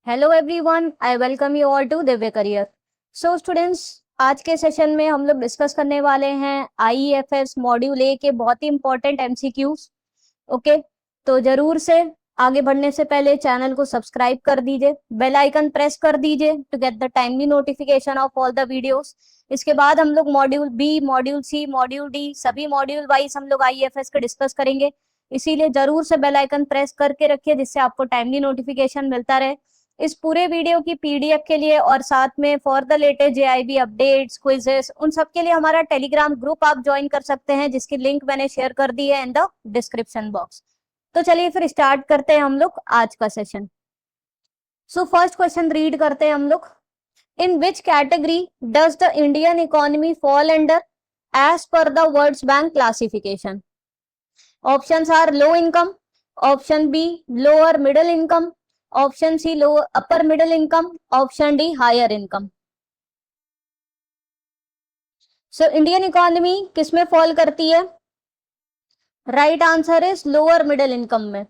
Hello everyone, I welcome you all to Divya career. So students, आज के session में हम लोग डिस्कस करने वाले हैं आईईएफएस मॉड्यूल ए के बहुत ही इंपॉर्टेंट एमसीक्यूज। ओके, तो जरूर से आगे बढ़ने से पहले चैनल को सब्सक्राइब कर दीजिए, बेल आइकन प्रेस कर दीजिए to get the timely notification of all the videos. इसके बाद हम लोग module B, module C, module D, सभी मॉड्यूल वाइज हम लोग आईईएफएस के डिस्कस करेंगे। इसीलिए जरूर से बेल आइकन प्रेस करके रखिए जिससे आपको टाइमली नोटिफिकेशन मिलता रहे। इस पूरे वीडियो की पीडीएफ के लिए और साथ में for the latest JIB updates, quizzes, उन सब के लिए हमारा टेलीग्राम ग्रुप आप ज्वाइन कर सकते हैं जिसकी लिंक मैंने शेयर कर दी है इन द डिस्क्रिप्शन बॉक्स। तो चलिए फिर स्टार्ट करते हैं हम लोग आज का session. So first question read करते हैं हम लोग। In which category does the Indian economy fall under as per the World Bank classification? Options are low income, option B lower middle income, option C low upper middle income, option D higher income. So Indian economy किसमें fall करती है? Right answer is lower middle income में।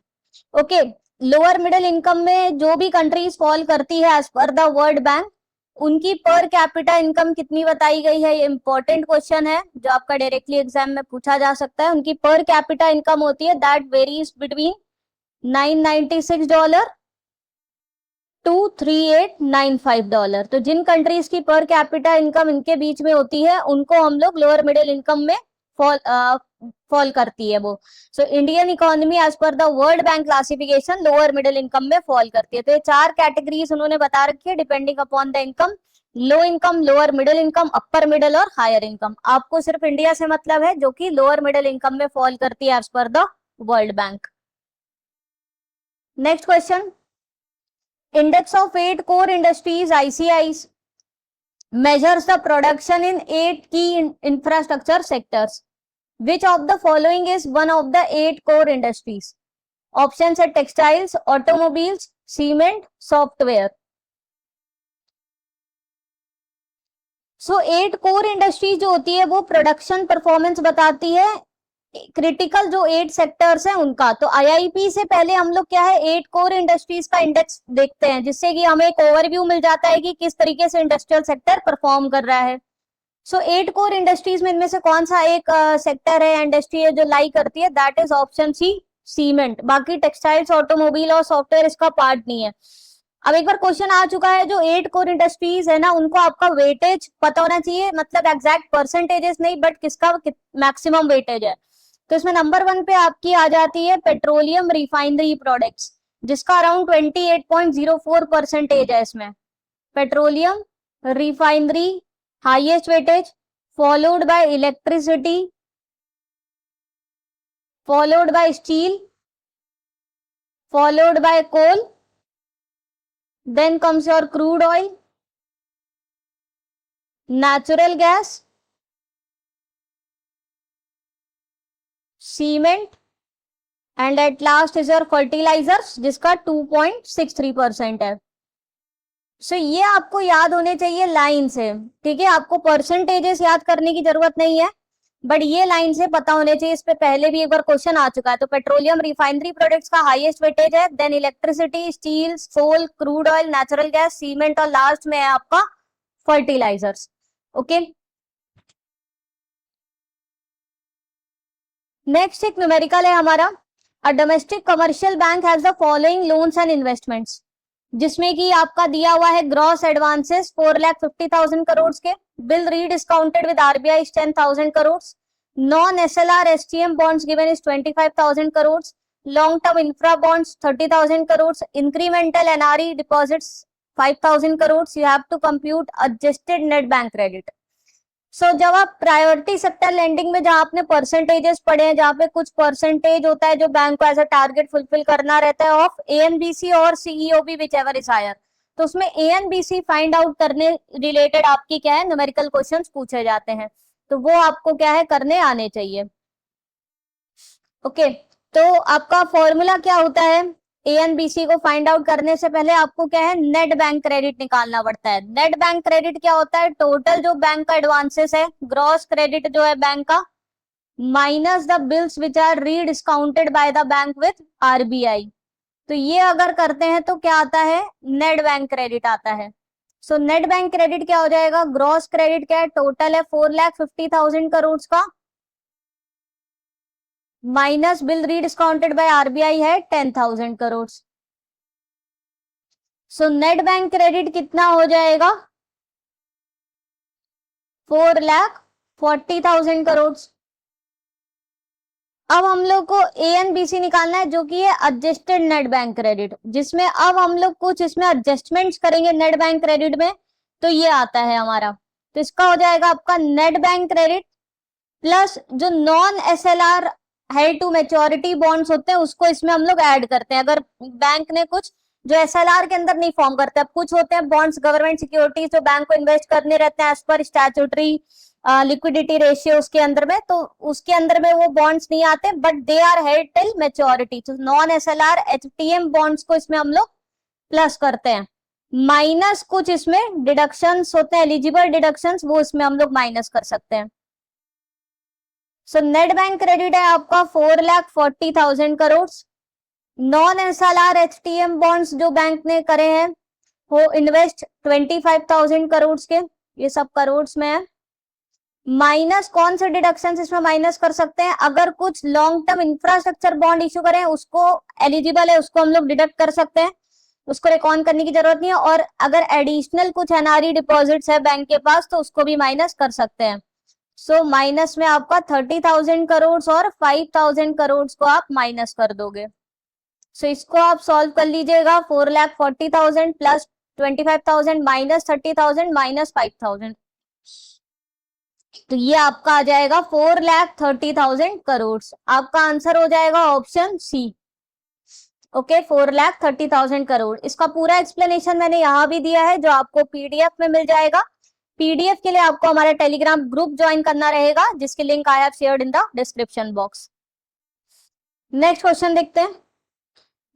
Okay, lower middle income में जो भी countries fall करती है as per the World bank, उनकी पर कैपिटा इनकम कितनी बताई गई है? ये इंपॉर्टेंट क्वेश्चन है जो आपका डायरेक्टली एग्जाम में पूछा जा सकता है। उनकी पर कैपिटा इनकम होती है दैट वेरीज बिटवीन $996 टू $3895। तो जिन कंट्रीज की पर कैपिटा इनकम इनके बीच में होती है उनको हम लोग लोअर मिडिल इनकम में फॉल करती है वो। So Indian economy as per the World Bank classification lower middle income में फॉल करती है। तो ये चार कैटेगरीज उन्होंने बता रखी है depending upon the income: low income, lower middle income, upper middle और हायर इनकम। आपको सिर्फ इंडिया से मतलब है जो कि लोअर मिडिल इनकम में फॉल करती है as per the World Bank. Next question, Index of 8 core industries (ICIs) measures the production in 8 key infrastructure sectors. Which of the following is one of the 8 core industries? Options are textiles, automobiles, cement, software. So 8 core industries जो होती है वो production performance बताती है critical जो 8 sectors हैं उनका। तो आईआईपी से पहले हम लोग क्या है 8 कोर इंडस्ट्रीज का इंडेक्स देखते हैं जिससे कि हमें एक ओवरव्यू मिल जाता है कि किस तरीके से इंडस्ट्रियल सेक्टर परफॉर्म कर रहा है। सो 8 कोर इंडस्ट्रीज में इनमें से कौन सा एक सेक्टर है, इंडस्ट्री है जो लाई करती है? That is option C, cement. बाकी टेक्सटाइल्स, ऑटोमोबाइल और सॉफ्टवेयर इसका पार्ट नहीं है। अब एक बार क्वेश्चन आ चुका है जो 8 कोर इंडस्ट्रीज है ना उनको आपका वेटेज पता होना चाहिए, मतलब एग्जैक्ट परसेंटेजेस नहीं बट किसका मैक्सिमम वेटेज है। तो इसमें नंबर 1 पे आपकी आ जाती है पेट्रोलियम रिफाइनरी प्रोडक्ट्स जिसका अराउंड 28.04% है। इसमें petroleum refinery highest weightage, followed by electricity, followed by steel, followed by coal, then comes your crude oil, natural gas, cement and at last is your fertilisers जिसका 2.63% है। सो ये आपको याद होने चाहिए लाइन से, ठीक है? आपको परसेंटेजेस याद करने की जरूरत नहीं है बट ये लाइन से पता होने चाहिए। इस पे पहले भी एक बार क्वेश्चन आ चुका है। तो पेट्रोलियम रिफाइनरी प्रोडक्ट्स का हाईएस्ट वेटेज है, then electricity, steel, coal, crude oil, natural gas, cement और लास्ट में है आपका फर्टिलाइजर्स। ओके, नेक्स्ट एक न्यूमेरिकल है हमारा। A domestic commercial bank has the following loans and investments, जिसमें कि आपका दिया हुआ है ग्रॉस एडवांसेस 4,50,000 करोड़ के, bill rediscounted with RBI 10,000 crore, non SLR STM bonds given is 25,000 crore, long term infra bonds 30,000 crore, incremental NRE deposits 5,000 crore. You have to compute adjusted net bank credit. So जब आप priority sector lending में जहां आपने percentages पढ़े हैं, जहां पे कुछ परसेंटेज होता है जो बैंक को एज अ टारगेट फुलफिल करना रहता है ऑफ एएनबीसी और सीईओबी विच एवर इज हायर, तो उसमें एएनबीसी फाइंड आउट करने रिलेटेड आपकी क्या है न्यूमेरिकल क्वेश्चंस पूछे जाते हैं। तो वो आपको क्या है करने आने चाहिए। ओके, तो आपका फॉर्मूला क्या होता है? एएनबीसी को फाइंड आउट करने से पहले आपको क्या है नेट बैंक क्रेडिट निकालना पड़ता है। नेट बैंक क्रेडिट क्या होता है? टोटल जो बैंक का एडवांसेस है, ग्रॉस क्रेडिट जो है बैंक का, minus the bills which are rediscounted by the bank with RBI. तो ये अगर करते हैं तो क्या आता है, नेट बैंक क्रेडिट आता है। सो नेट बैंक क्रेडिट क्या हो जाएगा, ग्रॉस क्रेडिट क्या है, टोटल है 4,50,000 करोड़ का, माइनस बिल रीडिस्काउंटेड बाय आरबीआई है 10,000 crore. So net bank credit कितना हो जाएगा, 4,40,000 करोड़। अब हम लोग को ए एन बी सी निकालना है, जो कि है एडजस्टेड नेट बैंक क्रेडिट, जिसमें अब हम लोग कुछ इसमें एडजस्टमेंट्स करेंगे नेट बैंक क्रेडिट में, तो ये आता है हमारा। तो इसका हो जाएगा आपका नेट बैंक क्रेडिट प्लस जो non SLR held to maturity bonds होते हैं उसको इसमें हम लोग ऐड करते हैं। अगर बैंक ने कुछ जो एसएलआर के अंदर नहीं फॉर्म करते, अब कुछ होते हैं बॉन्ड्स गवर्नमेंट सिक्योरिटीज जो बैंक को इन्वेस्ट करने रहते हैं as per statutory liquidity ratio उसके अंदर में, तो उसके अंदर में वो बॉन्ड्स नहीं आते, but they are held till maturity. तो नॉन एसएलआर एचटीएम बॉन्ड्स को इसमें हम लोग प्लस करते हैं, माइनस कुछ इसमें डिडक्शंस होते हैं, एलिजिबल डिडक्शंस, वो इसमें हम लोग माइनस कर सकते हैं। सो नेट बैंक क्रेडिट है आपका 4,40,000 crore. Non SLR HTM bonds जो बैंक ने करे हैं वो इन्वेस्ट 25,000 करोड़ के, ये सब करोड़ में है। माइनस कौन से डिडक्शन इसमें माइनस कर सकते हैं, अगर कुछ long term infrastructure bond issue करें उसको एलिजिबल है, उसको हम लोग डिडक्ट कर सकते हैं, उसको रिकॉन करने की जरूरत नहीं है। और अगर एडिशनल कुछ एनआरई डिपॉजिट्स है बैंक के पास तो उसको भी माइनस कर सकते हैं। सो माइनस में आपका 30,000 करोड़ और 5,000 करोड़ को आप माइनस कर दोगे। सो इसको आप सॉल्व कर लीजिएगा, 4,40,000 प्लस 25,000 माइनस 30,000 माइनस 5,000, तो ये आपका आ जाएगा 4,30,000 करोड़। आपका आंसर हो जाएगा ऑप्शन सी। ओके, 4,30,000 करोड़। इसका पूरा एक्सप्लेनेशन मैंने यहाँ भी दिया है जो आपको पीडीएफ में मिल जाएगा। पीडीएफ के लिए आपको हमारा टेलीग्राम ग्रुप ज्वाइन करना रहेगा, जिसकी link I have shared in the description box. Next question देखते हैं।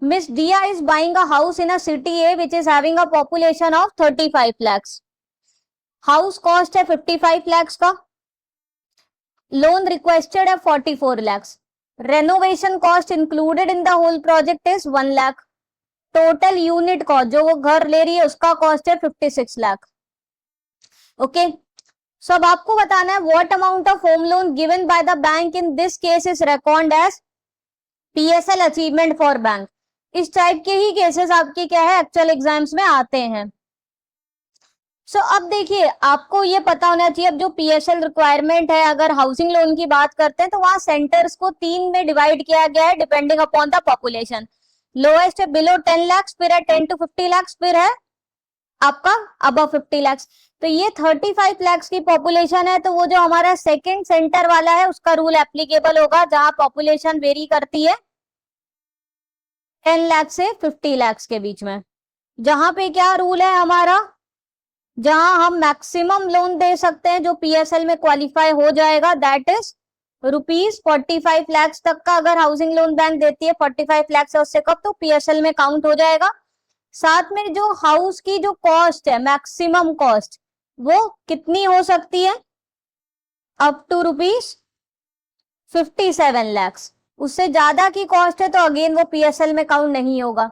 Miss Diya is buying a house in a city A which is having a population of 35 lakhs। House cost है 55 lakhs का, loan requested है 44 lakhs, renovation cost included in the whole project is 1 lakh, total unit cost जो वो घर ले रही है उसका कॉस्ट है 56 lakh। ओके, सो अब आपको बताना है what amount of home loan given by the bank in this case is record as PSL achievement for bank. इस टाइप के ही केसेस आपके क्या है एक्चुअल एग्जाम्स में आते हैं। सो अब देखिए आपको ये पता होना चाहिए, अब जो पीएसएल रिक्वायरमेंट है अगर हाउसिंग लोन की बात करते हैं तो वहां सेंटर्स को 3 में डिवाइड किया गया है depending upon the population. Lowest है बिलो 10 lakhs, फिर है 10 to 50 lakhs, फिर है आपका अबव 50 lakhs। तो ये 35 lakhs की पॉपुलेशन है, तो वो जो हमारा सेकंड सेंटर वाला है उसका रूल एप्लीकेबल होगा, जहां पॉपुलेशन वेरी करती है 10 लाख से 50 lakhs के बीच में। जहां पे क्या रूल है हमारा, जहां हम मैक्सिमम लोन दे सकते हैं जो पीएसएल में क्वालिफाई हो जाएगा, दैट इज ₹45 lakhs तक का अगर हाउसिंग लोन बैंक देती है 45 lakhs से उससे कम तो पीएसएल में काउंट हो जाएगा। साथ में जो हाउस की जो कॉस्ट है मैक्सिमम कॉस्ट वो कितनी हो सकती है, अप टू ₹57 lakhs। उससे ज्यादा की कॉस्ट है तो अगेन वो पीएसएल में काउंट नहीं होगा।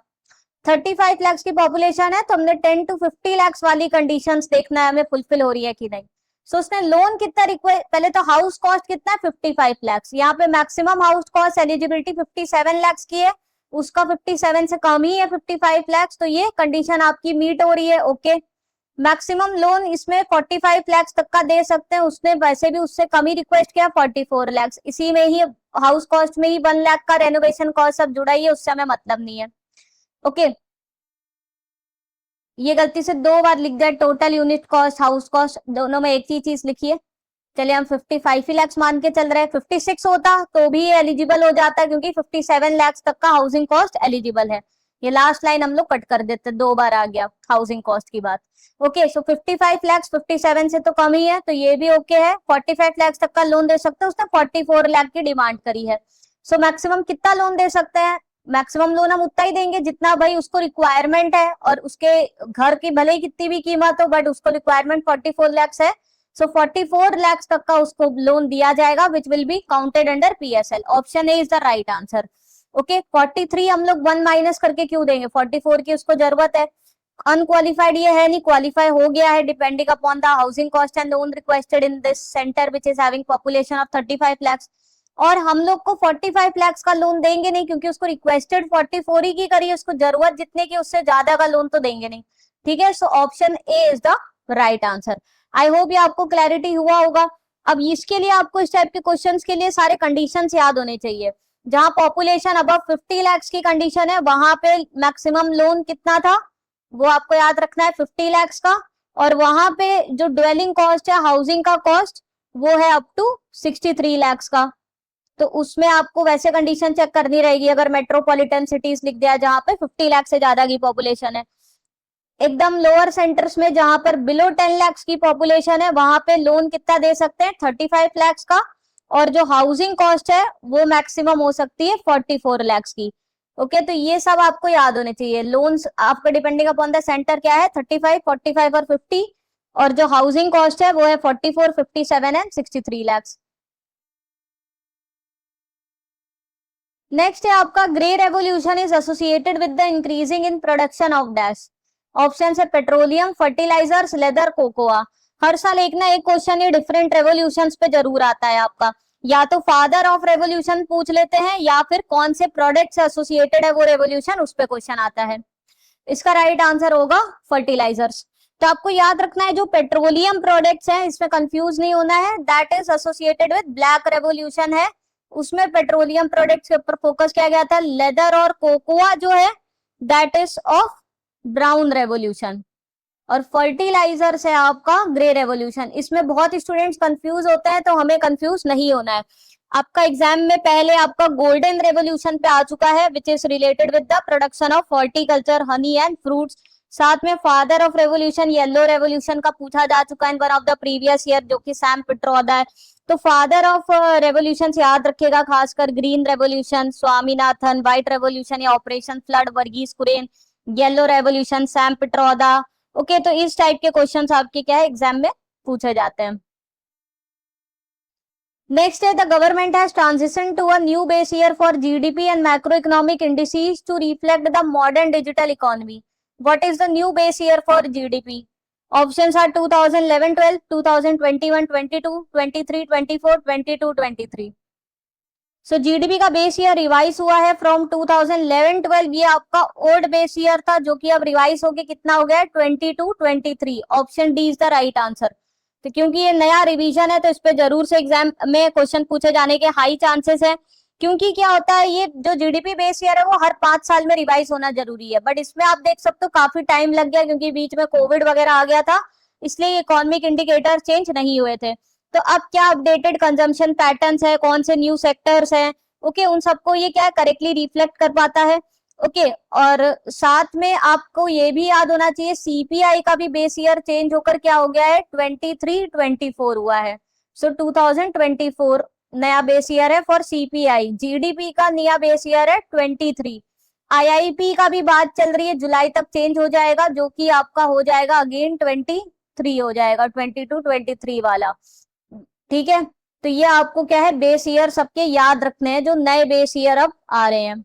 35 lakhs की पॉपुलेशन है तो हमने 10 to 50 lakhs वाली कंडीशंस देखना है हमें फुलफिल हो रही है कि नहीं। सो उसने लोन कितना रिक्वेस्ट, पहले तो हाउस कॉस्ट कितना है 55 lakhs, यहाँ पे maximum house cost eligibility 57 lakhs की है, उसका 57 से कम ही है 55 lakhs, तो ये कंडीशन आपकी मीट हो रही है। ओके, मैक्सिमम लोन इसमें 45 lakhs तक का दे सकते हैं, उसने वैसे भी उससे कम ही रिक्वेस्ट किया 44 lakhs, इसी में ही हाउस कॉस्ट में ही 1 lakh का रेनोवेशन कॉस्ट सब जुड़ा ही है, उससे हमें मतलब नहीं है। ओके, ये गलती से 2 बार लिख दिया, total unit cost house cost दोनों में एक ही चीज लिखी है। चलिए हम 55 ही lakhs मान के चल रहे हैं, 56 होता तो भी एलिजिबल हो जाता है क्योंकि 57 lakhs तक का हाउसिंग कॉस्ट एलिजिबल है। ये लास्ट लाइन हम लोग कट कर देते, 2 बार आ गया हाउसिंग कॉस्ट की बात। ओके, सो 55 lakhs 57 से तो कम ही है तो ये भी ओके है। 45 lakhs तक का लोन दे सकते हैं, उसने 44 लाख की डिमांड करी है। सो मैक्सिमम कितना लोन दे सकते हैं, मैक्सिमम लोन हम उतना ही देंगे जितना भाई उसको रिक्वायरमेंट है, और उसके घर की भले ही कितनी भी कीमत हो बट उसको रिक्वायरमेंट 44 lakhs है। सो 44 lakhs तक का उसको लोन दिया जाएगा which will be counted under PSL. Option A is the right answer. Okay 43 हम लोग 1 माइनस करके क्यों देंगे, 44 की उसको जरूरत है। अनक्वालिफाइड ये है नहीं, क्वालिफाई हो गया है, depending upon the housing cost and loan requested in this centre which is having population of 35 lakhs। और हम लोग को 45 lakhs का लोन देंगे नहीं, क्योंकि उसको रिक्वेस्टेड 44 ही की करिए, उसको जरूरत जितने की उससे ज्यादा का लोन तो देंगे नहीं। ठीक है, so option A is the right answer. I hope ये आपको क्लैरिटी हुआ होगा। अब इसके लिए आपको इस टाइप के क्वेश्चंस के लिए सारे कंडीशंस याद होने चाहिए। जहां पॉपुलेशन अबव 50 lakhs की कंडीशन है, वहां पे मैक्सिमम लोन कितना था वो आपको याद रखना है, 50 lakhs का। और वहां पे जो ड्वेलिंग कॉस्ट है, हाउसिंग का कॉस्ट, वो है अप टू 63 lakhs का। तो उसमें आपको वैसे कंडीशन चेक करनी रहेगी, अगर मेट्रोपॉलिटन सिटीज लिख दिया जहां पे 50 लाख से ज्यादा की पॉपुलेशन है। एकदम लोअर सेंटर्स में जहां पर बिलो 10 lakhs की पॉपुलेशन है, वहां पे लोन कितना दे सकते हैं, 35 lakhs का। और जो हाउसिंग कॉस्ट है वो मैक्सिमम हो सकती है 44 lakhs की। ओके, तो ये सब आपको याद होने चाहिए। लोन्स आपका डिपेंडिंग अपॉन द सेंटर क्या है, 35, 45 और 50। और जो हाउसिंग कॉस्ट है वो है 44, 57 एंड 63 lakhs। नेक्स्ट है आपका, grey revolution is associated with the increasing in production of dash. Option है पेट्रोलियम, फर्टिलाइजर्स, लेदर, कोकोआ। हर साल एक ना एक क्वेश्चन ये डिफरेंट रेवोल्यूशंस पे जरूर आता है आपका। या तो फादर ऑफ रेवोल्यूशन पूछ लेते हैं, या फिर कौन से प्रोडक्ट से एसोसिएटेड है वो रेवोल्यूशन, उस पे क्वेश्चन आता है। इसका राइट आंसर होगा फर्टिलाइजर्स। तो आपको याद रखना है जो पेट्रोलियम प्रोडक्ट्स हैं, इसमें कंफ्यूज नहीं होना है, that is associated with black revolution है। उसमें पेट्रोलियम प्रोडक्ट्स के ऊपर फोकस किया गया था। लेदर और कोकोआ जो है that is of brown revolution. और फर्टिलाइजर से आपका ग्रे रेवोल्यूशन। इसमें बहुत स्टूडेंट्स कंफ्यूज होते हैं, तो हमें कंफ्यूज नहीं होना है। आपका एग्जाम में पहले आपका गोल्डन रेवोल्यूशन पे आ चुका है, which is related with the production of horticulture, honey and fruits. साथ में father of revolution, yellow revolution का पूछा जा चुका है in one of the previous year, जो कि सैम पिट्रोदा है। तो फादर ऑफ रेवोल्यूशन याद रखेगा, खासकर green revolution Swaminathan, white revolution या operation flood Verghese Kurien, yellow revolution Sam Pitroda. Okay, तो इस टाइप के क्वेश्चंस आपके क्या है एग्जाम में पूछे जाते हैं। नेक्स्ट है, the government has transition to a new base year for GDP and macroeconomic indices to reflect the modern digital economy. What is the new base year for GDP? Options are 2011-12, 2021-22, 23-24, 22-23। So GDP का base year revise हुआ है from 2011-12। ये आपका old base year था, जो कि अब revise होके कितना हो गया, 22-23। Option D is the right answer. तो क्योंकि ये नया रिवीजन है, तो इस पे जरूर से एग्जाम में क्वेश्चन पूछे जाने के हाई चांसेस है। क्योंकि क्या होता है, ये जो जीडीपी बेस ईयर है वो हर 5 साल में रिवाइज होना जरूरी है। बट इसमें आप देख सकते हो काफी टाइम लग गया, क्योंकि बीच में कोविड वगैरह आ गया था, इसलिए इकोनॉमिक इंडिकेटर चेंज नहीं हुए थे। तो अब क्या अपडेटेड कंजम्पशन पैटर्न्स है, कौन से न्यू सेक्टर्स हैं, ओके, उन सबको ये क्या करेक्टली रिफ्लेक्ट कर पाता है। ओके, और साथ में आपको ये भी याद होना चाहिए, सीपीआई का भी बेस ईयर चेंज होकर क्या हो गया है, 23-24 हुआ है। सो 2024 नया बेस ईयर है फॉर सीपीआई। जीडीपी का नया बेस ईयर है 23। आईआईपी का भी बात चल रही है, जुलाई तक चेंज हो जाएगा, जो कि आपका हो जाएगा अगेन 23 हो जाएगा, 22-23 वाला। ठीक है, तो ये आपको क्या है बेस ईयर सबके याद रखने हैं, जो नए बेस ईयर अब आ रहे हैं।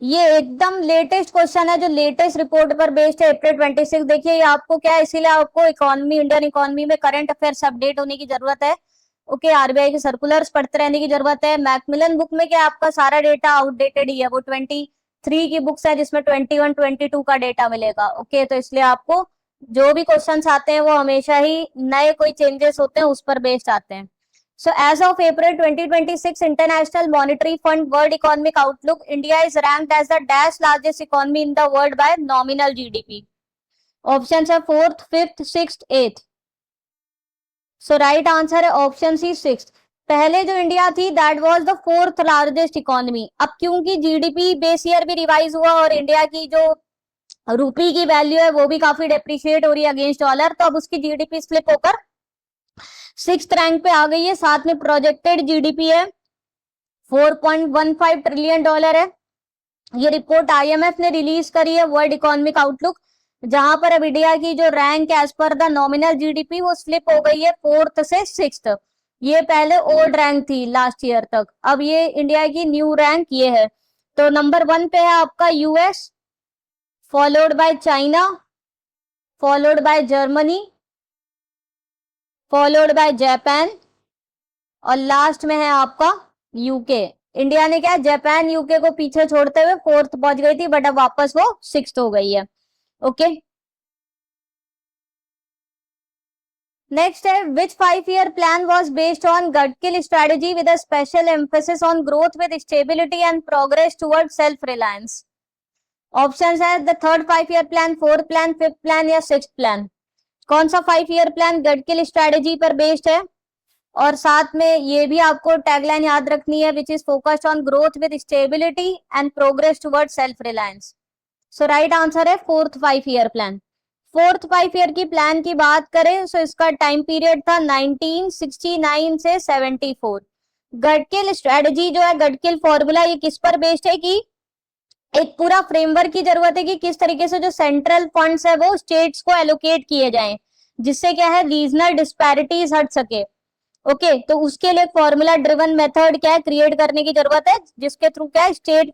ये एकदम लेटेस्ट क्वेश्चन है, जो लेटेस्ट रिपोर्ट पर बेस्ड है, अप्रैल 26। देखिए ये आपको क्या है, इसीलिए आपको इकोनॉमी, इंडियन इकोनॉमी में करंट अफेयर्स अपडेट होने की जरूरत है। ओके, आरबीआई के सर्कुलर्स पढ़ते रहने की जरूरत है। मैकमिलन बुक में क्या आपका सारा डेटा आउटडेटेड ही है, वो 23 की बुक्स है, जिसमें 21, 22 का डेटा मिलेगा। ओके, तो इसलिए आपको जो भी क्वेश्चंस आते हैं वो हमेशा ही नए कोई चेंजेस होते हैं उस पर बेस्ड आते हैं। So as of April 2026 International Monetary Fund World Economic Outlook, India is ranked as the dash largest economy in the world by nominal GDP. Options are 4th, 5th, 6th, 8th. So right answer है option सी 6th। पहले जो India थी that was the 4th largest economy. अब क्योंकि GDP base year भी revise हुआ और India की जो रूपी की वैल्यू है वो भी काफी डेप्रिशिएट हो रही है अगेंस्ट डॉलर, तो अब उसकी जीडीपी स्लिप होकर 6th रैंक पे आ गई है। साथ में प्रोजेक्टेड जीडीपी है 4.15 ट्रिलियन डॉलर है। ये रिपोर्ट आईएमएफ ने रिलीज करी है, वर्ल्ड इकोनॉमिक आउटलुक, जहां पर अब इंडिया की जो rank as per the nominal GDP वो स्लिप हो गई है 4th से 6th। ये पहले ओल्ड रैंक थी लास्ट ईयर तक, अब ये इंडिया की न्यू रैंक ये है। तो नंबर 1 पे है आपका US, followed by China, followed by Germany, followed by Japan, और लास्ट में है आपका यूके। इंडिया ने क्या जापान यूके को पीछे छोड़ते हुए 4th पहुंच गई थी, बट अब वापस वो 6th हो गई है। ओके, नेक्स्ट है which 5-year plan was based on Gadgil strategy with a special emphasis on growth with stability and progress toward self reliance. Option है the third 5-year plan, 4th plan, 5th plan या 6th plan. कौन सा 5-year plan Gadgil strategy पर based है? और साथ में ये भी आपको टैगलाइन याद रखनी है, which is focused on growth with stability and progress toward self Reliance. So right answer है 4th 5-year plan. 4th 5-year की प्लान की बात करें तो इसका टाइम पीरियड था 1969 से 74। गडकिल स्ट्रेटेजी जो है, गडकिल फॉर्मूला, ये किस पर बेस्ड है कि एक पूरा फ्रेमवर्क की जरूरत है कि किस तरीके से जो सेंट्रल फंड्स है वो स्टेट्स को एलोकेट किए जाएं, जिससे क्या है रीजनल डिस्पैरिटीज हट सके। ओके, तो उसके लिए फॉर्मूला ड्रिवन मेथड क्या है क्रिएट करने की जरूरत है, जिसके थ्रू क्या है स्टेट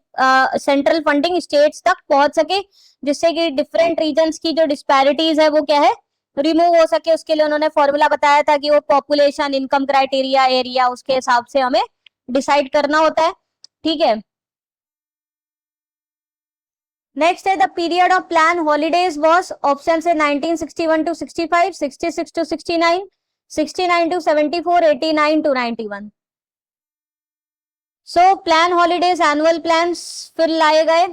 सेंट्रल फंडिंग स्टेट्स तक पहुंच सके, जिससे कि डिफरेंट रीजन्स की जो डिस्पैरिटीज है वो क्या है रिमूव हो सके। उसके लिए उन्होंने फॉर्मूला बताया था कि वो पॉपुलेशन, इनकम क्राइटेरिया, एरिया, उसके हिसाब से हमें डिसाइड करना होता है। ठीक है, नेक्स्ट है the period of plan holidays was, option है 1961 to 65, 66 to 69, 69 to 74, 89 to 91। So plan holidays annual plan फिर लाए गए,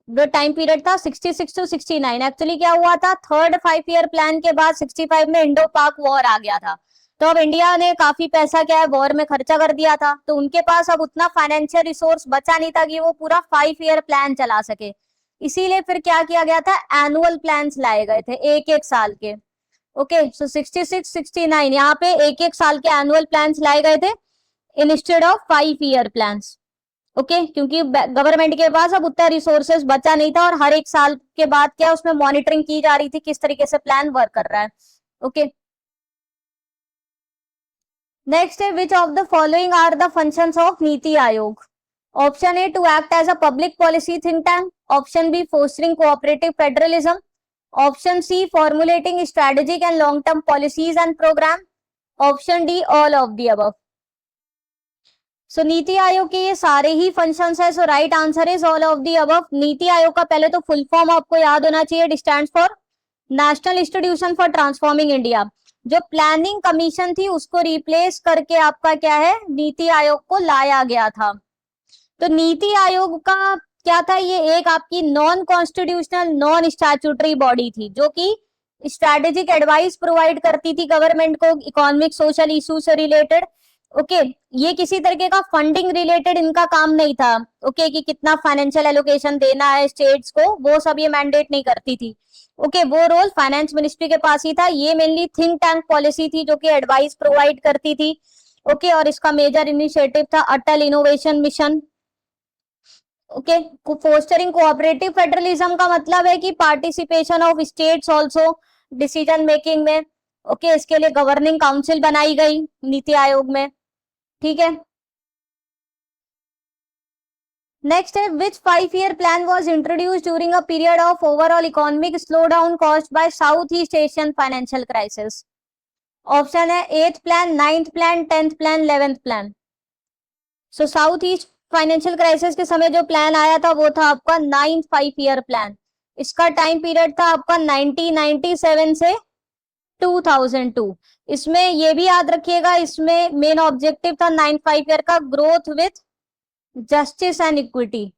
जो टाइम पीरियड था 66 to 69। एक्चुअली क्या हुआ था, थर्ड 5-year प्लान के बाद 65 में इंडो पाक वॉर आ गया था, तो अब इंडिया ने काफी पैसा क्या है वॉर में खर्चा कर दिया था, तो उनके पास अब उतना फाइनेंशियल रिसोर्स बचा नहीं था कि वो पूरा 5-year प्लान चला सके। इसीलिए फिर क्या किया गया था, एनुअल प्लान्स लाए गए थे एक एक साल के। ओके, सो 66 69 यहाँ पे एक एक साल के एनुअल प्लान्स लाए गए थे instead of 5-year plans. Okay, क्योंकि गवर्नमेंट के पास अब उतना रिसोर्सेज बचा नहीं था, और हर एक साल के बाद क्या उसमें मॉनिटरिंग की जा रही थी किस तरीके से प्लान वर्क कर रहा है। ओके, नेक्स्ट है which of the following are the functions of NITI Aayog. Option A to act as a public policy think tank, option B fostering cooperative federalism, option C formulating strategic and long term policies and programme, option D all of the above. So NITI Aayog के ये सारे ही functions है, so right answer is all of the above. NITI Aayog का पहले तो full form आपको याद होना चाहिए, it stands for national institution for transforming India. जो प्लानिंग कमीशन थी उसको रिप्लेस करके आपका क्या है नीति आयोग को लाया गया था। तो नीति आयोग का क्या था, ये एक आपकी non constitutional non statutory body थी, जो कि स्ट्रेटेजिक एडवाइस प्रोवाइड करती थी गवर्नमेंट को इकोनॉमिक सोशल इशू से रिलेटेड। ओके, ये किसी तरीके का फंडिंग रिलेटेड इनका काम नहीं था। ओके, कि कितना फाइनेंशियल एलोकेशन देना है स्टेट्स को, वो सब ये मैंडेट नहीं करती थी। ओके, वो रोल फाइनेंस मिनिस्ट्री के पास ही था। ये मेनली थिंक टैंक पॉलिसी थी जो कि एडवाइस प्रोवाइड करती थी। ओके, और इसका मेजर इनिशिएटिव था Atal Innovation Mission. Okay, fostering cooperative federalism का मतलब है कि participation of states also decision making में। ओके, इसके लिए गवर्निंग काउंसिल बनाई गई नीति आयोग में। ठीक है, नेक्स्ट है which 5-year plan was introduced during a period of overall economic slowdown caused by south east Asian financial crisis. Option है 8th plan, 9th plan, 10th plan, 11th plan. So south east financial crisis के समय जो plan आया था वो था आपका 9th 5-year plan. इसका टाइम पीरियड था आपका 1997 से 2002। इसमें ये भी याद रखिएगा, इसमें मेन ऑब्जेक्टिव था 9th 5-year का growth with justice and equity.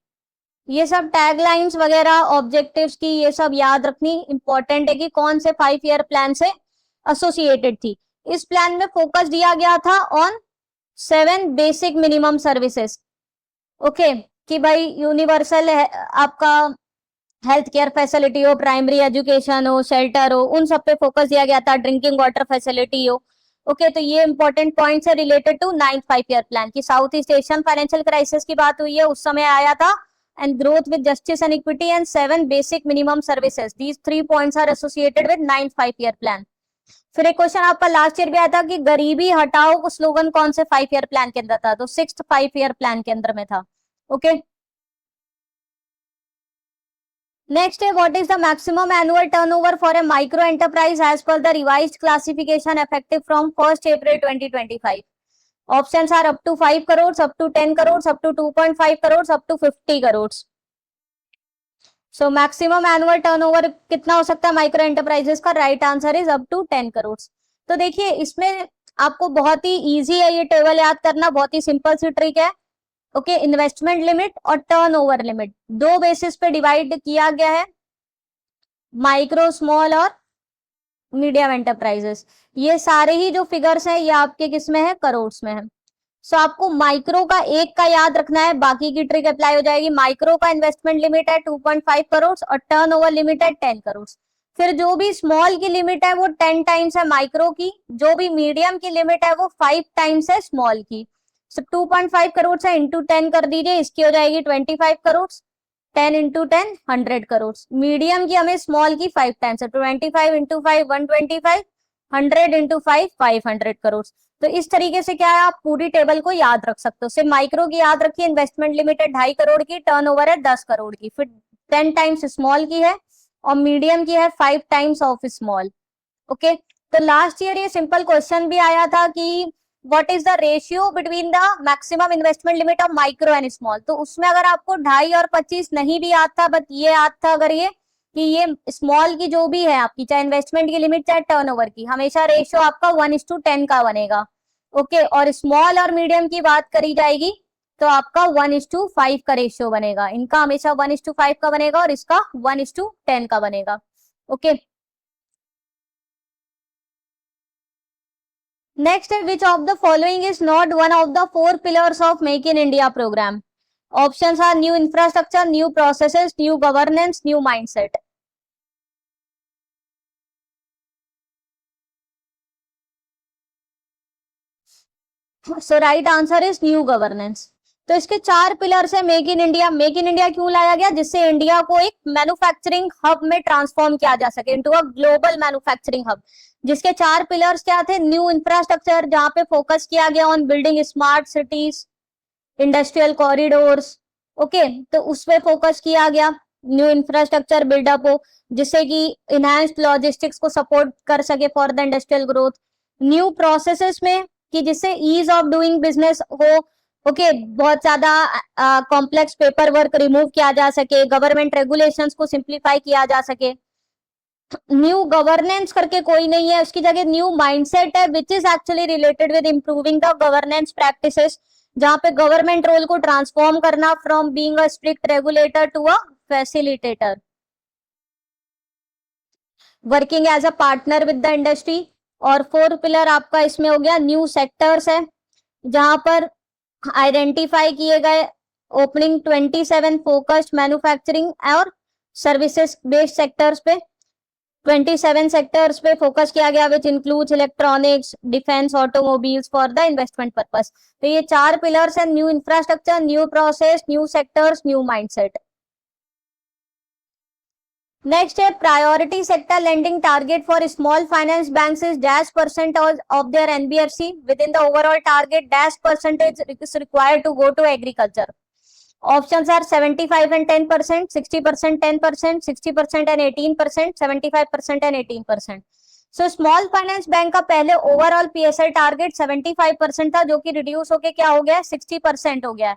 ये सब टैगलाइंस वगैरह ऑब्जेक्टिव्स की ये सब याद रखनी इंपॉर्टेंट है कि कौन से 5-year प्लान से एसोसिएटेड थी। इस प्लान में फोकस दिया गया था on 7 basic minimum services. Okay, कि भाई यूनिवर्सल आपका हेल्थ केयर फैसिलिटी हो, प्राइमरी एजुकेशन हो, शेल्टर हो, उन सब पे फोकस दिया गया था, ड्रिंकिंग वाटर फैसिलिटी हो। ओके, तो ये इंपॉर्टेंट पॉइंट्स है related to 9th 5-year plan की। South east Asian financial crisis की बात हुई है, उस समय आया था, and growth with justice and equity and 7 basic minimum services, these 3 points are associated with 9th 5-year plan. फिर एक क्वेश्चन आपका लास्ट ईयर भी आया था कि गरीबी हटाओ को स्लोगन कौन से 5 ईयर प्लान के अंदर था, तो 6th 5 ईयर प्लान के अंदर में था। ओके, नेक्स्ट है what is the maximum annual turnover for a micro enterprise as per the revised classification effective from 1st April 2025। Options are up to 5 crore, up to 10 crore, up to 2.5 crore, up to 50 crore. So maximum annual turnover कितना हो सकता है micro enterprises का? Right answer is up to 10 crore. तो देखिए इसमें आपको बहुत ही इजी है ये टेबल याद करना, बहुत ही सिंपल सी ट्रिक है। ओके, इन्वेस्टमेंट लिमिट और टर्नओवर लिमिट दो बेसिस पे डिवाइड किया गया है, माइक्रो, स्मॉल और मीडियम एंटरप्राइजेस। ये सारे ही जो फिगर्स हैं ये आपके किस में है? करोड़ में है। सो आपको माइक्रो का एक का याद रखना है, बाकी की ट्रिक अप्लाई हो जाएगी। माइक्रो का इन्वेस्टमेंट लिमिट है 2.5 करोड़ और टर्नओवर लिमिट है 10 करोड़। फिर जो भी स्मॉल की लिमिट है वो 10 टाइम्स है माइक्रो की, जो भी मीडियम की लिमिट है वो 5 टाइम्स है स्मॉल की। सो 2.5 करोड़ से इंटू 10 कर दीजिए, इसकी हो जाएगी 25 करोड़। 10 इंटू 10 100 करोड़। मीडियम की हमें स्मॉल की 5 टाइम्स है, 25 इंटू 5 125, 100 इंटू 5 500 करोड़। तो इस तरीके से क्या है, आप पूरी टेबल को याद रख सकते हो। सिर्फ माइक्रो की याद रखिए, इन्वेस्टमेंट लिमिट है 2.5 करोड़ की, टर्नओवर है 10 करोड़ की, फिर 10 टाइम्स स्मॉल की है और मीडियम की है 5 टाइम्स ऑफ स्मॉल। ओके, तो लास्ट ईयर ये सिंपल क्वेश्चन भी आया था कि what is the ratio between the maximum investment limit of micro and small. तो उसमें अगर आपको 2.5 और 25 नहीं भी याद था, बट ये याद था अगर ये कि ये स्मॉल की जो भी है आपकी, चाहे इन्वेस्टमेंट की लिमिट चाहे टर्नओवर की, हमेशा रेशियो आपका 1:10 का बनेगा। ओके, और स्मॉल और मीडियम की बात करी जाएगी तो आपका 1:5 का रेशियो बनेगा। इनका हमेशा 1:5 का बनेगा और इसका 1:10 का बनेगा। ओके, नेक्स्ट है which of the following is not one of the 4 pillars of make in India programme. Options are new infrastructure, new processes, new governance, new mindset. So right answer is new governance. तो इसके 4 pillars है make in India. Make in India क्यों लाया गया? जिससे India को एक manufacturing hub में ट्रांसफॉर्म किया जा सके, into a global manufacturing hub. जिसके 4 पिलर्स क्या थे? न्यू इंफ्रास्ट्रक्चर, जहां पे फोकस किया गया on building smart cities, industrial corridors. Okay, तो उस पर फोकस किया गया, न्यू इंफ्रास्ट्रक्चर बिल्डअप हो जिससे कि इनहैंस्ड लॉजिस्टिक्स को सपोर्ट कर सके for the industrial growth. New processes में कि जिससे ईज ऑफ डूइंग बिजनेस हो। ओके, बहुत ज्यादा कॉम्प्लेक्स पेपर वर्क रिमूव किया जा सके, गवर्नमेंट रेगुलेशंस को सिंप्लीफाई किया जा सके। न्यू गवर्नेंस करके कोई नहीं है, उसकी जगह न्यू माइंडसेट है which is actually related with improving the governance practices, जहां पे गवर्नमेंट रोल को ट्रांसफॉर्म करना from being a strict regulator to a facilitator, working as a partner with the industry. और 4th पिलर आपका इसमें हो गया न्यू सेक्टर्स है, जहां पर आइडेंटिफाई किए गए ओपनिंग 27 फोकस्ड मैन्युफैक्चरिंग और सर्विसेज बेस्ड सेक्टर्स पे, 27 सेक्टर्स पे फोकस किया गया which includes electronics, defence, automobiles for the investment purpose. तो ये 4 पिलर्स है, new infrastructure, new process, new sectors, new mindset. Next है priority sector lending target for small finance banks is -% of their NBFC within the overall target %% is required to go to agriculture. Options are 75 and 10%, 60%, 10%, 60% and 18%, 75% and 18%. So small finance bank का पहले overall PSL target 75% था, जो कि reduce होके क्या हो गया? 60% हो गया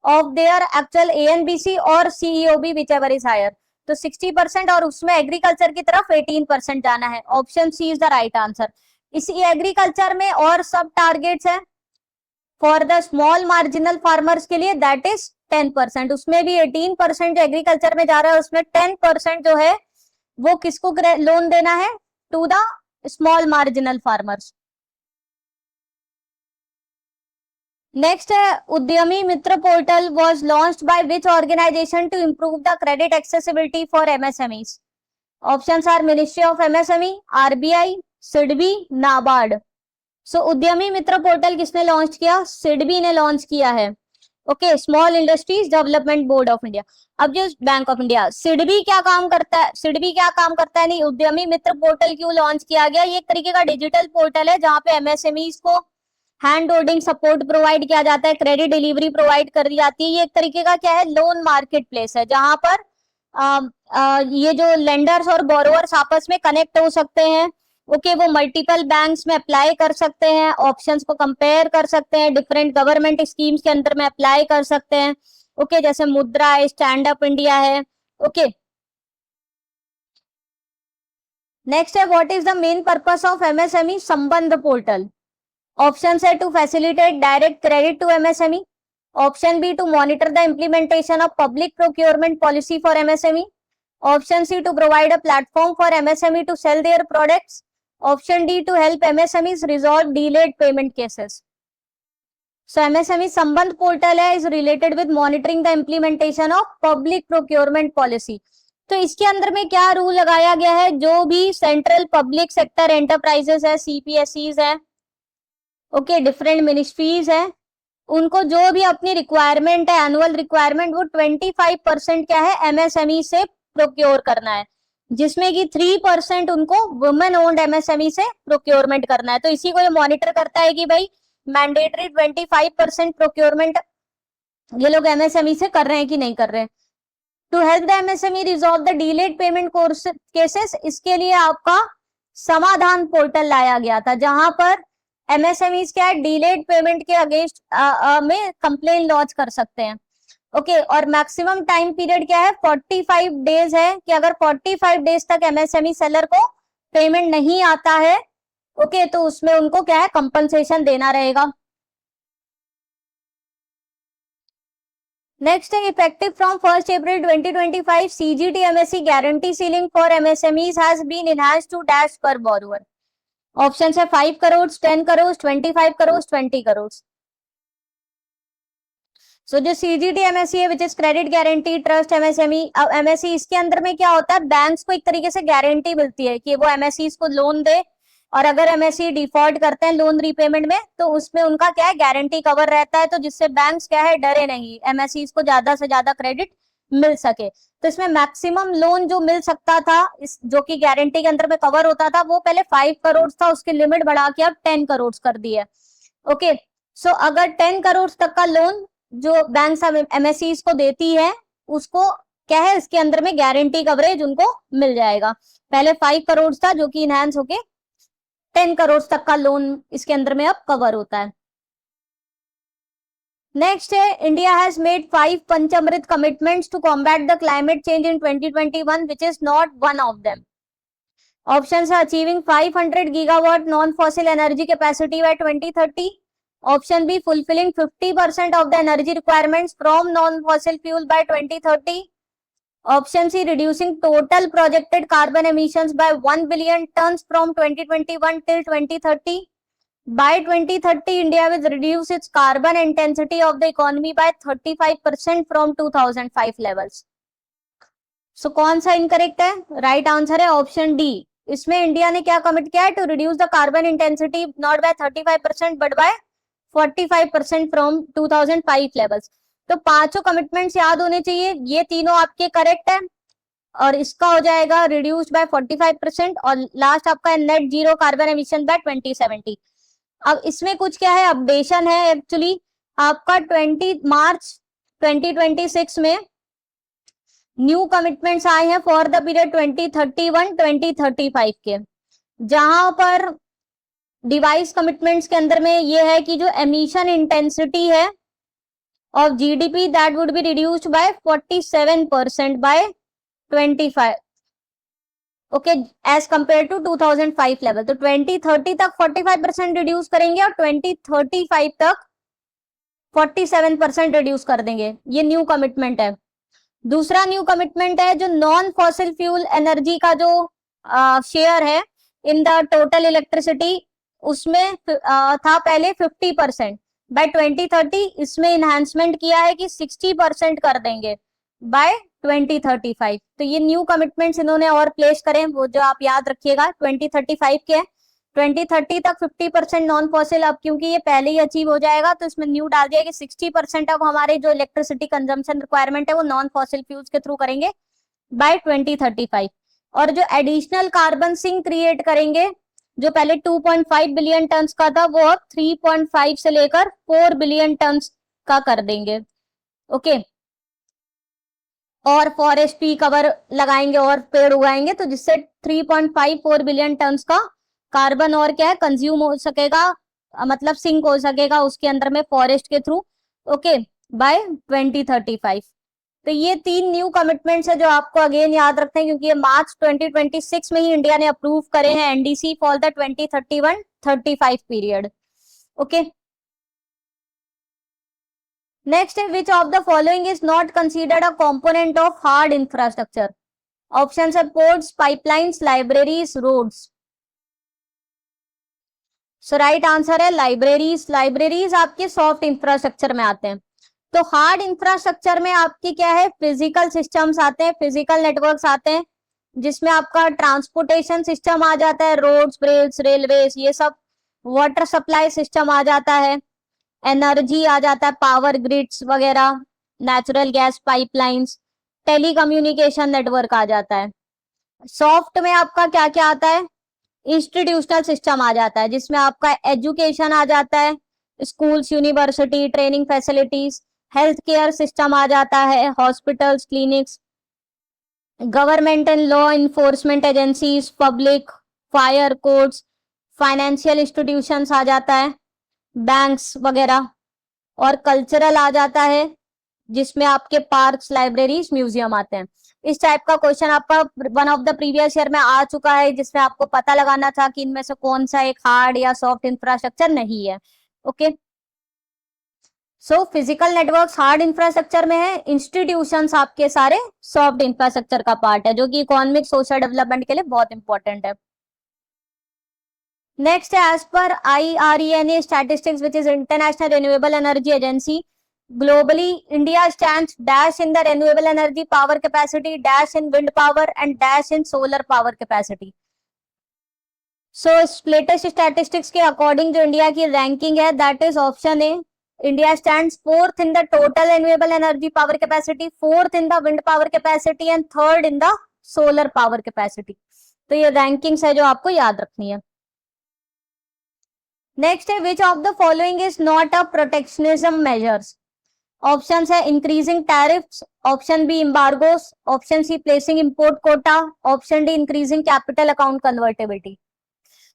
ऑफ देयर एक्चुअल एएनबीसी और सीईओबी विच एवर इज हायर। तो 60% और उसमें एग्रीकल्चर की तरफ 18% जाना है। Option C is the right answer. इसी एग्रीकल्चर में और सब टारगेट्स है for the small marginal farmers के लिए, दैट इज 10%। उसमें भी 18% जो एग्रीकल्चर में जा रहा है, उसमें 10% जो है वो किसको लोन देना है? To the small marginal farmers. Next है Udyami Mitra portal was launched by which organisation to improve the credit accessibility for MSMEs. Options are ministry of MSME, RBI, SIDBI, NABARD. So Udyami Mitra portal किसने लॉन्च किया? सिडबी ने launch किया है। Okay, small industries development board of India. अब जो bank of India, SIDBI क्या काम करता है, सिडबी क्या काम करता है, नहीं, उद्यमी मित्र पोर्टल क्यों लॉन्च किया गया, ये एक तरीके का डिजिटल पोर्टल है जहां पे एमएसएमईज को हैंड होल्डिंग सपोर्ट प्रोवाइड किया जाता है, क्रेडिट डिलीवरी प्रोवाइड कर दी जाती है। ये एक तरीके का क्या है, लोन मार्केट प्लेस है जहां पर ये जो लेंडर्स और बोरोवर्स आपस में कनेक्ट हो सकते हैं। ओके, वो मल्टीपल बैंक्स में अप्लाई कर सकते हैं, ऑप्शंस को कंपेयर कर सकते हैं, डिफरेंट गवर्नमेंट स्कीम्स के अंदर में अप्लाई कर सकते हैं। ओके, जैसे मुद्रा है, स्टैंड अप इंडिया है। ओके, नेक्स्ट है, what is the main purpose of MSME Sambandh portal. Option है to facilitate direct credit to MSME, option B to monitor the implementation of public procurement policy for MSME, option C to provide a platform for MSME to sell their products, option D to help MSMEs resolve delayed payment cases. So MSME Sambandh portal है, is related with monitoring the implementation of public procurement policy. तो इसके अंदर में क्या rule लगाया गया है, जो भी सेंट्रल पब्लिक सेक्टर एंटरप्राइजेस है, सीपीएसईज है, ओके, डिफरेंट मिनिस्ट्रीज है, उनको जो भी अपनी रिक्वायरमेंट है, एनुअल रिक्वायरमेंट, वो 25% क्या है, एमएसएमई से प्रोक्योर करना है, जिसमें कि 3% उनको वुमेन ओन्ड एमएसएमई से प्रोक्योरमेंट करना है। तो इसी को ये मॉनिटर करता है कि भाई मैंडेटरी 25% प्रोक्योरमेंट ये लोग एमएसएमई से कर रहे हैं कि नहीं कर रहे हैं। To help the MSME resolve the delayed payment cases, इसके लिए आपका समाधान पोर्टल लाया गया था, जहां पर एमएसएमई क्या है, डिलेड पेमेंट के अगेंस्ट में कंप्लेन लॉन्च कर सकते हैं। ओके, और मैक्सिमम टाइम पीरियड क्या है, 45 डेज है, कि अगर 45 डेज तक एमएसएमई सेलर को पेमेंट नहीं आता है, ओके, तो उसमें उनको क्या है, कंपनसेशन देना रहेगा। नेक्स्ट है, effective from 1 April 2025 CGT MSC guarantee ceiling for MSMEs has been enhanced to dash per borrower. Option है 5 करोड़, 10 करोड़, 25 करोड़, 20 करोड़। सो जो सीजीटी एमएससी है, which is credit guarantee trust MSME, अब एमएससी इसके अंदर में क्या होता है, बैंक्स को एक तरीके से गारंटी मिलती है कि वो एमएससी को लोन दे, और अगर एमएससी डिफॉल्ट करते हैं लोन रीपेमेंट में, तो उसमें उनका क्या है, गारंटी कवर रहता है, तो जिससे बैंक्स क्या है, डरे नहीं, एमएससी को ज्यादा से ज्यादा क्रेडिट मिल सके। तो इसमें मैक्सिमम लोन जो मिल सकता था, इस जो कि गारंटी के अंदर में कवर होता था, वो पहले 5 करोड़ था, उसकी लिमिट बढ़ा के अब 10 करोड़ कर दी है। ओके, सो अगर 10 करोड़ तक का लोन जो बैंक एमएससी को देती है, उसको क्या है, इसके अंदर में गारंटी कवरेज उनको मिल जाएगा। पहले 5 करोड़ था, जो कि इनहैंस होके 10 करोड़ तक का लोन इसके अंदर में अब कवर होता है। नेक्स्ट है, India has made 5 Panchamrit commitments to combat the climate change in 2021, which is not one of them. Option है achieving 500 gigawatt non fossil energy capacity by 2030, option B fulfilling 50% of the energy requirements from non fossil fuel by 2030, option C reducing total projected carbon emissions by 1 billion tons from 2021 till 2030, by 2030 India will reduce its carbon intensity of the economy by 35% from 2005 levels. So कौन सा incorrect है, right answer है option D. इसमें India ने क्या commit किया है, to reduce the carbon intensity not by 35% but by 45% from 2005 levels. तो पांचों कमिटमेंट्स याद होने चाहिए, ये तीनों आपके करेक्ट है, और इसका हो जाएगा रिड्यूस बाय 45%, और लास्ट आपका net zero carbon emission by 2070। अब इसमें कुछ क्या है, अपडेशन है एक्चुअली, आपका 20 मार्च 2026 में न्यू कमिटमेंट्स आए हैं फॉर द पीरियड 2031-2035 के, जहां पर डिवाइस कमिटमेंट्स के अंदर में ये है कि जो एमिशन इंटेंसिटी है of GDP that would be reduced by 47% by 25, okay, as compare to 2005 level. तो 2030 तक 45% रिड्यूस करेंगे और 2035 तक 47% रिड्यूस कर देंगे, ये न्यू कमिटमेंट है। दूसरा न्यू कमिटमेंट है, जो नॉन फॉसिल फ्यूल एनर्जी का जो शेयर है इन द टोटल इलेक्ट्रिसिटी, उसमें था पहले 50%, बाय 2030 इसमें इनहेंसमेंट किया है कि 60% कर देंगे बाय 2035। तो ये न्यू कमिटमेंट्स इन्होंने और प्लेस करें, वो जो आप याद रखिएगा 2035 के, 2030 तक 50% नॉन फॉसिल, अब क्योंकि ये पहले ही अचीव हो जाएगा तो इसमें न्यू डाल दिया कि 60% अब हमारे जो इलेक्ट्रिसिटी कंजम्पशन रिक्वायरमेंट है वो नॉन फॉसिल फ्यूल्स के थ्रू करेंगे बाय 2035। और जो एडिशनल कार्बन सिंक क्रिएट करेंगे, जो पहले 2.5 बिलियन टन्स का था, वो अब 3.5 से लेकर 4 बिलियन टन्स का कर देंगे। ओके, और फॉरेस्ट भी कवर लगाएंगे और पेड़ उगाएंगे, तो जिससे 3.54 बिलियन टन्स का कार्बन और क्या है कंज्यूम हो सकेगा, मतलब सिंक हो सकेगा उसके अंदर में फॉरेस्ट के थ्रू। Okay, bye 2035। तो ये 3 न्यू कमिटमेंट्स है जो आपको अगेन याद रखते हैं, क्योंकि ये मार्च 2026 में ही इंडिया ने अप्रूव करे हैं NDC for the 2031-35 period. Okay, next है which of the following is not considered a component of hard infrastructure? Option है ports, pipelines, libraries, roads. So right answer है लाइब्रेरीज। लाइब्रेरीज आपके सॉफ्ट इंफ्रास्ट्रक्चर में आते हैं। तो हार्ड इंफ्रास्ट्रक्चर में आपकी क्या है, फिजिकल सिस्टम्स आते हैं, फिजिकल नेटवर्क्स आते हैं, जिसमें आपका ट्रांसपोर्टेशन सिस्टम आ जाता है, रोड्स, ब्रिज, रेलवेज, ये सब। वाटर सप्लाई सिस्टम आ जाता है, एनर्जी आ जाता है, पावर ग्रिड्स वगैरह, natural gas pipelines, telecommunication network आ जाता है। सॉफ्ट में आपका क्या क्या आता है, इंस्टीट्यूशनल सिस्टम आ जाता है, जिसमें आपका एजुकेशन आ जाता है, schools, university, training facilities, health care system आ जाता है, hospitals, clinics, government and law enforcement agencies, public, fire courts, financial institutions आ जाता है, बैंक्स वगैरह, और कल्चरल आ जाता है, जिसमें आपके पार्क्स, लाइब्रेरीज, म्यूजियम आते हैं। इस टाइप का क्वेश्चन आपका one of the previous year में आ चुका है, जिसमें आपको पता लगाना था कि इनमें से कौन सा एक हार्ड या सॉफ्ट इंफ्रास्ट्रक्चर नहीं है। Okay, so physical networks hard infrastructure में है, इंस्टीट्यूशंस आपके सारे सॉफ्ट इंफ्रास्ट्रक्चर का पार्ट है, जो कि इकोनॉमिक सोशल डेवलपमेंट के लिए बहुत इंपॉर्टेंट है। नेक्स्ट है as per IRENA statistics which is international renewable energy agency, globally India stands dash in the renewable energy power capacity, dash in wind power and dash in solar power capacity. So latest statistics के according जो India की ranking है, that is option A, India stands 4th in the total renewable energy power capacity, 4th in the wind power capacity and 3rd in the solar power capacity. तो ये rankings है जो आपको याद रखनी है। नेक्स्ट है which of the following is not a protectionism measures? Option है increasing tariffs, option B embargoes, option C placing import quota, option D increasing capital account convertibility.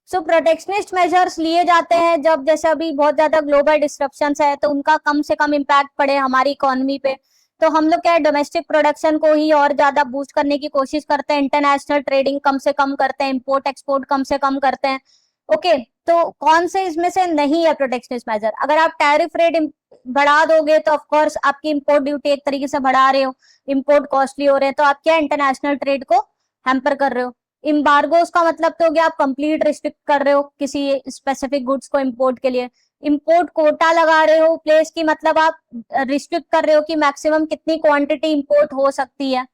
So protectionist measures लिए जाते हैं जब जैसे अभी बहुत ज्यादा ग्लोबल डिस्ट्रप्शंस है, तो उनका कम से कम इम्पैक्ट पड़े हमारी इकोनॉमी पे। तो हम लोग क्या है, डोमेस्टिक प्रोडक्शन को ही और ज्यादा बूस्ट करने की कोशिश करते हैं, इंटरनेशनल ट्रेडिंग कम से कम करते हैं, इंपोर्ट एक्सपोर्ट कम से कम करते हैं। ओके, तो कौन से इसमें से नहीं है प्रोटेक्शनिस्ट मेजर? अगर आप टैरिफ रेट बढ़ा दोगे तो ऑफकोर्स आपकी इंपोर्ट ड्यूटी एक तरीके से बढ़ा रहे हो, इंपोर्ट कॉस्टली हो रहे हैं, तो आप क्या इंटरनेशनल ट्रेड को हैम्पर कर रहे हो। इम्बार्गोस का मतलब तो गया आप कंप्लीट रिस्ट्रिक्ट कर रहे हो किसी स्पेसिफिक गुड्स को इंपोर्ट के लिए। इंपोर्ट कोटा लगा रहे हो प्लेस की, मतलब आप रिस्ट्रिक्ट कर रहे हो कि मैक्सिमम कितनी क्वांटिटी इंपोर्ट हो सकती है।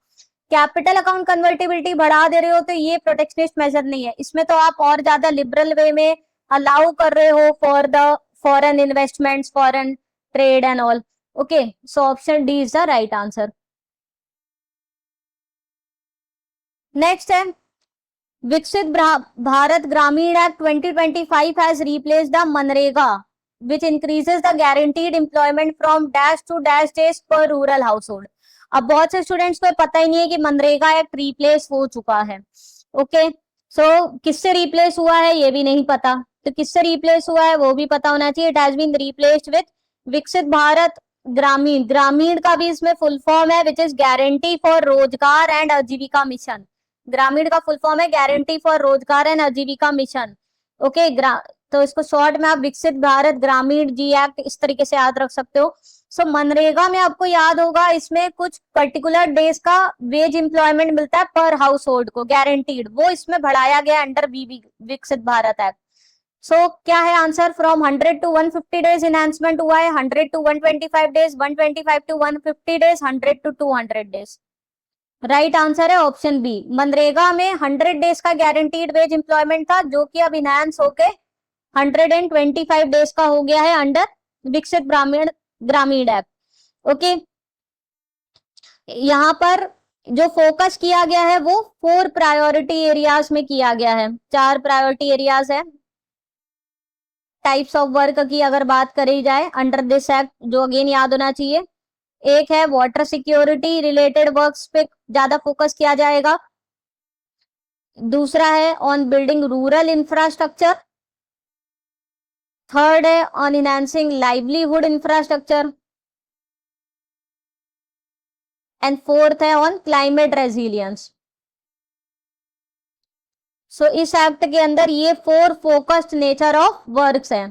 कैपिटल अकाउंट कन्वर्टेबिलिटी बढ़ा दे रहे हो, तो ये प्रोटेक्शनिस्ट मेजर नहीं है, इसमें तो आप और ज्यादा लिबरल वे में अलाउ कर रहे हो for the foreign investments, foreign trade and all. Okay, so option D is the right answer. Next है विकसित भारत ग्रामीण act 2025 has replaced the MNREGA which increases the guaranteed employment from dash to dash days per rural household. अब बहुत से students को पता ही नहीं है कि मनरेगा एक्ट रिप्लेस हो चुका है। ओके, सो किससे रिप्लेस हुआ है ये भी नहीं पता, तो किससे रिप्लेस हुआ है वो भी पता होना चाहिए। It has been replaced with Viksit Bharat ग्रामीण। ग्रामीण का भी इसमें फुल फॉर्म है विच इज गारंटी फॉर रोजगार एंड आजीविका मिशन। ग्रामीण का फुल फॉर्म है गारंटी फॉर रोजगार एंड आजीविका मिशन। ओके, तो इसको शॉर्ट में आप विकसित भारत ग्रामीण जी एक्ट इस तरीके से याद रख सकते हो। सो मनरेगा में आपको याद होगा इसमें कुछ पर्टिकुलर डेज का वेज एम्प्लॉयमेंट मिलता है पर हाउस होल्ड को गारंटीड, वो इसमें बढ़ाया गया अंडर विकसित भारत एक्ट। सो क्या है answer? From 100 to 150 days enhancement हुआ है, 100 to 125 days, 125 to 150 days, 100 to 200 days. Right answer है ऑप्शन बी। मनरेगा में 100 डेज का गारंटीड वेज एम्प्लॉयमेंट था, जो कि अब इनहांस होके 125 डेज का हो गया है अंडर विकसित ग्रामीण ग्रामीण एक्ट। ओके, यहाँ पर जो फोकस किया गया है वो 4 प्रायोरिटी एरियाज में किया गया है। 4 प्रायोरिटी एरियाज है। टाइप्स ऑफ वर्क की अगर बात करी जाए अंडर दिस एक्ट, जो अगेन याद होना चाहिए, एक है वाटर सिक्योरिटी रिलेटेड वर्क्स पे ज्यादा फोकस किया जाएगा। दूसरा है on building rural infrastructure. Third है on enhancing livelihood infrastructure. And fourth है ऑन क्लाइमेट रेजिलियंस। सो इस एक्ट के अंदर ये 4 फोकस्ड नेचर ऑफ वर्क्स हैं।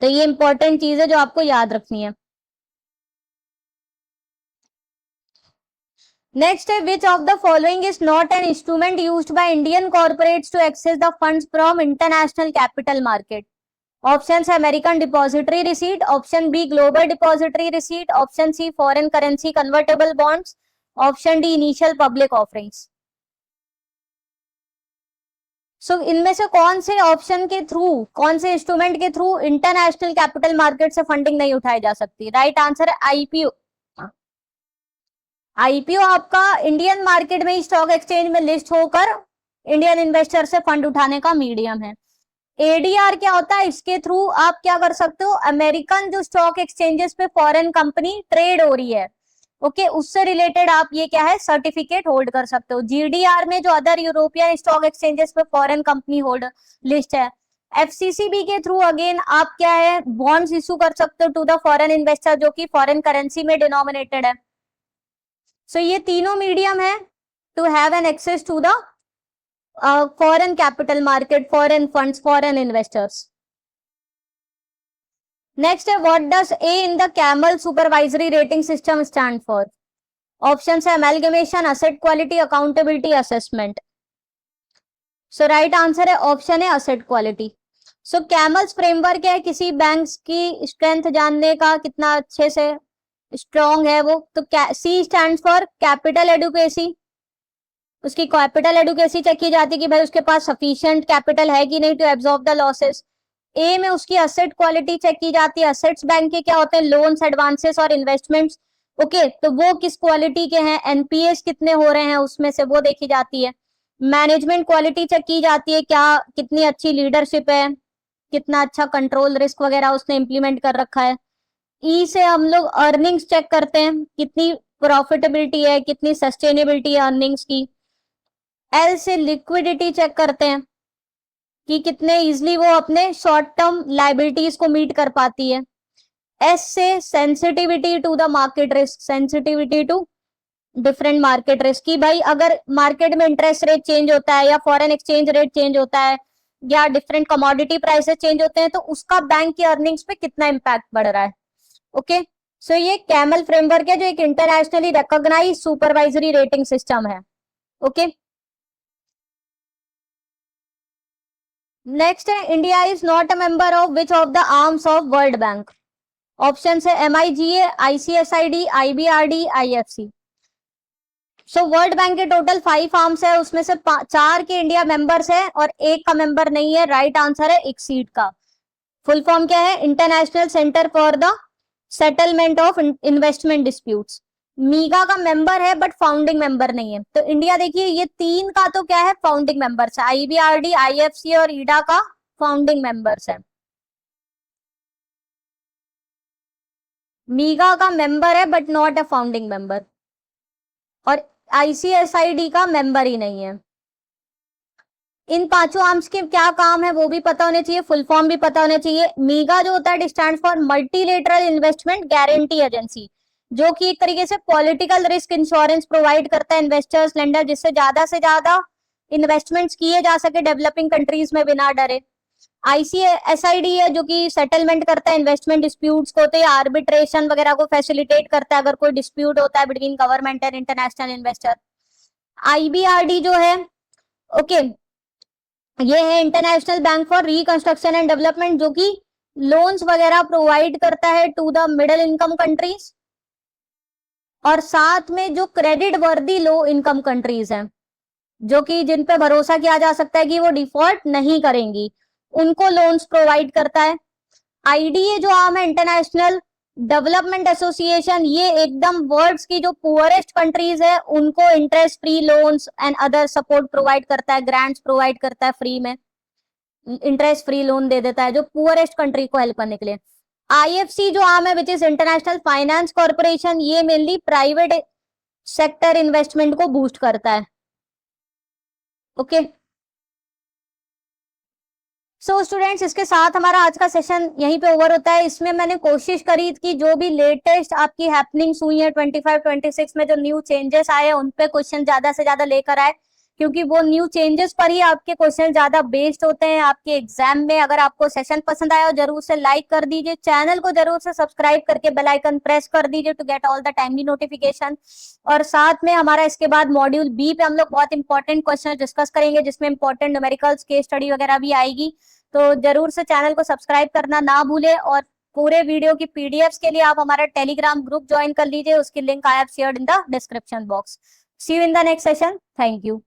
तो ये इंपॉर्टेंट चीज है जो आपको याद रखनी है। नेक्स्ट है which of the following is not an instrument used by Indian corporates to access the funds from international capital market. Option है American depository receipt, option B global depository receipt, option C foreign currency convertible bonds, option D initial public offerings. So इनमें से कौन से option के through, कौन से instrument के through international capital market से फंडिंग नहीं उठाई जा सकती? राइट आंसर है आईपीओ। आईपीओ आपका इंडियन मार्केट में स्टॉक एक्सचेंज में लिस्ट होकर इंडियन इन्वेस्टर से फंड उठाने का मीडियम है। एडीआर क्या होता है? इसके थ्रू आप क्या कर सकते हो, अमेरिकन जो स्टॉक एक्सचेंजेस पे फॉरेन कंपनी ट्रेड हो रही है, ओके, उससे रिलेटेड आप ये क्या है, सर्टिफिकेट होल्ड कर सकते हो। जीडीआर में जो अदर यूरोपियन स्टॉक एक्सचेंजेस पे फॉरेन कंपनी होल्ड लिस्ट है। एफसीसीबी के थ्रू अगेन आप क्या है, बॉन्ड्स इशू कर सकते हो टू द फॉरेन इन्वेस्टर, जो कि फॉरेन करेंसी में डिनोमिनेटेड है। सो ये तीनों मीडियम है to have an access to the foreign capital market, foreign funds, foreign investors. Next है what does A in the CAMEL supervisory rating system stand for? Options है amalgamation, asset quality, accountability, assessment. So right answer है option है asset quality. So CAMEL's framework है किसी bank की strength जानने का, कितना अच्छे से स्ट्रॉन्ग है वो। तो C stands for capital adequacy, उसकी कैपिटल एडुकेसी चेक की जाती है कि भाई उसके पास सफिशिएंट कैपिटल है कि नहीं टू एब्जॉर्ब द लॉसेस। ए में उसकी असेट क्वालिटी चेक की जाती है। असेट्स बैंक के क्या होते हैं, लोन्स, एडवांसेस और इन्वेस्टमेंट्स। ओके, तो वो किस क्वालिटी के हैं, एनपीएस कितने हो रहे हैं उसमें से, वो देखी जाती है। मैनेजमेंट क्वालिटी चेक की जाती है, क्या कितनी अच्छी लीडरशिप है, कितना अच्छा कंट्रोल रिस्क वगैरह उसने इंप्लीमेंट कर रखा है। ई से हम लोग अर्निंग्स चेक करते हैं, कितनी प्रॉफिटेबिलिटी है, कितनी सस्टेनेबिलिटी है अर्निंग्स की। एल से लिक्विडिटी चेक करते हैं कि कितने इजिली वो अपने शॉर्ट टर्म लाइबिलिटीज को मीट कर पाती है। एस से sensitivity to the market risk, sensitivity to different market risk, की भाई अगर मार्केट में इंटरेस्ट रेट चेंज होता है या फॉरेन एक्सचेंज रेट चेंज होता है या डिफरेंट कमोडिटी प्राइसेस चेंज होते हैं तो उसका बैंक की अर्निंग्स पे कितना इंपैक्ट बढ़ रहा है। ओके, सो ये कैमल फ्रेमवर्क है जो एक internationally recognised supervisory rating system है। ओके, नेक्स्ट है India is not a member of which of the arms of World Bank. Option है MIGA, ICSID, IBRD, IFC। So World Bank के total 5 arms है, उसमें से 4 के इंडिया मेंबर्स है और 1 का मेंबर नहीं है। राइट आंसर है ICSID का। फुल फॉर्म क्या है, international centre for the settlement of investment disputes. MIGA का मेंबर है बट फाउंडिंग मेंबर नहीं है। तो इंडिया देखिए ये 3 का तो क्या है, फाउंडिंग मेंबर्स है। IBRD, IFC और ईडा का फाउंडिंग मेंबर्स है। मीगा का मेंबर है but not a founding member, और ICSID का मेंबर ही नहीं है। इन 5 आर्म्स के क्या काम है वो भी पता होने चाहिए, फुल फॉर्म भी पता होने चाहिए। मीगा जो होता है it stand for multilateral investment guarantee agency, जो कि एक तरीके से पॉलिटिकल रिस्क इंश्योरेंस प्रोवाइड करता है इन्वेस्टर्स लेंडर, जिससे ज्यादा इन्वेस्टमेंट्स किए जा सके डेवलपिंग कंट्रीज में बिना डरे। ICSID है जो कि सेटलमेंट करता है इन्वेस्टमेंट डिस्प्यूट्स को, तो ये आर्बिट्रेशन वगैरह को फैसिलिटेट करता है अगर कोई डिस्प्यूट होता है between government and international investor. IBRD जो है, ओके, ये है international bank for reconstruction and development, जो कि लोन्स वगैरह प्रोवाइड करता है to the middle income countries. और साथ में जो क्रेडिट वर्दी लो इनकम कंट्रीज हैं, जो कि जिन पे भरोसा किया जा सकता है कि वो डिफॉल्ट नहीं करेंगी, उनको लोन्स प्रोवाइड करता है। आईडीए जो आर्म है, इंटरनेशनल डेवलपमेंट एसोसिएशन, ये एकदम वर्ल्ड की जो पुअरेस्ट कंट्रीज है उनको interest free loans and other support provide करता है, ग्रांट्स प्रोवाइड करता है, फ्री में इंटरेस्ट फ्री लोन दे देता है जो पुअरेस्ट कंट्री को हेल्प करने के लिए। आईएफसी जो आर्म है which is international finance corporation, ये मेनली प्राइवेट सेक्टर इन्वेस्टमेंट को बूस्ट करता है। ओके सो स्टूडेंट्स, इसके साथ हमारा आज का सेशन यहीं पे ओवर होता है। इसमें मैंने कोशिश करी कि जो भी लेटेस्ट आपकी हैपनिंग्स हुई है 25-26 में, जो न्यू चेंजेस आए हैं उन पे क्वेश्चन ज्यादा से ज्यादा लेकर आए, क्योंकि वो न्यू चेंजेस पर ही आपके क्वेश्चन ज्यादा बेस्ड होते हैं आपके एग्जाम में। अगर आपको सेशन पसंद आया हो जरूर से लाइक कर दीजिए, चैनल को जरूर से सब्सक्राइब करके बेल आइकन प्रेस कर दीजिए to get all the timely notification. और साथ में हमारा इसके बाद मॉड्यूल बी पे हम लोग बहुत इंपॉर्टेंट क्वेश्चन डिस्कस करेंगे, जिसमें इंपॉर्टेंट न्यूमेरिकल्स, केस स्टडी वगैरह भी आएगी। तो जरूर से चैनल को सब्सक्राइब करना ना भूले, और पूरे वीडियो की पीडीएफ्स के लिए आप हमारा टेलीग्राम ग्रुप ज्वाइन कर लीजिए, उसकी link I have shared in the description box. See you in the next session. Thank you.